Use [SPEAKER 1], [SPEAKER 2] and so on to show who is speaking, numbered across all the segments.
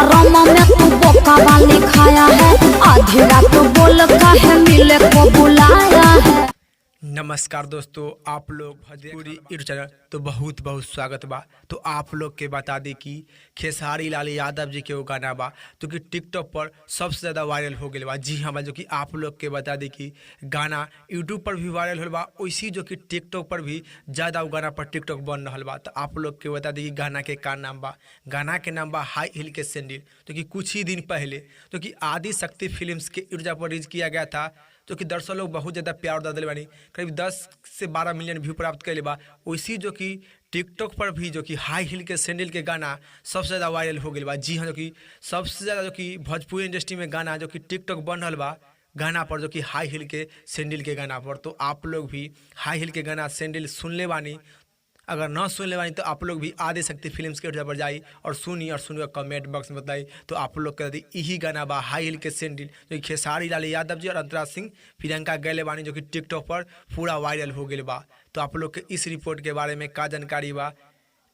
[SPEAKER 1] ड्रामा में तू बोका वाली खाया है, आधी रात बोल का है मिले को बुलाया है।
[SPEAKER 2] नमस्कार दोस्तों, आप लोग भोजपुरी यूट्यूब चैनल तो बहुत बहुत स्वागत बा। तो आप लोग के बता दी कि खेसारी लाल यादव जी के वो गाना बा जो कि टिकटॉक पर सबसे ज़्यादा वायरल हो गया बा। जी हाँ, जो कि आप लोग के बता दी कि गाना यूट्यूब पर भी वायरल हो बा, वैसी जो कि टिकटॉक पर भी ज़्यादा वो गाना पर टिकटॉक बन रहा बा। तो आप लोग के बता दी कि गाना के का नाम बा। गाना के नाम बा हाई हिल के सैंडल, जो कि कुछ ही दिन पहले जो कि आदि शक्ति फिल्म्स के यूट्यूब पर रिलीज किया गया था, जो कि दर्शक लोग बहुत ज़्यादा प्यार दे दिले बानी, करीब 10 से 12 मिलियन व्यू प्राप्त कैले बा। वैसी जो कि टिकटॉक पर भी जो कि हाई हिल के सैंडल के गाना सबसे ज़्यादा वायरल हो गया बा। जी हाँ, जो कि सबसे ज़्यादा जो कि भोजपुरी इंडस्ट्री में गाना जो कि टिकटॉक बन रहा बा, गाना पर जो कि हाई हिल के सैंडल के गाना पर। तो आप लोग भी हाई हिल के गाना सैंडल सुन ले बानी, अगर ना सुन ले बानी तो आप लोग भी आदि शक्ति फिल्म्स के यूट्यूब पर जाई और सुनिए कमेंट बॉक्स में बताई। तो आप लोग कह दी यही गाना बा हाई हिल के सैंडल, जो कि खेसारी लाल यादव जी और अंतरा सिंह प्रियंका गैले बानी, जो कि टिकटॉक पर पूरा वायरल हो गया बा। तो आप लोग के इस रिपोर्ट के बारे में का जानकारी बा,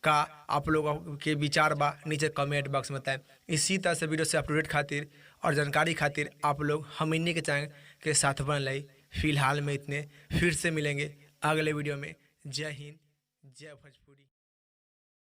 [SPEAKER 2] का आप लोग के विचार बा, नीचे कमेंट बॉक्स में बताएं। इसी तरह से वीडियो से अपडेट खातिर और जानकारी खातिर आप लोग हम इन्हीं के चैनल के साथ बन लाई। फिलहाल में इतने, फिर से मिलेंगे अगले वीडियो में। जय हिंद, जय भोजपुरी।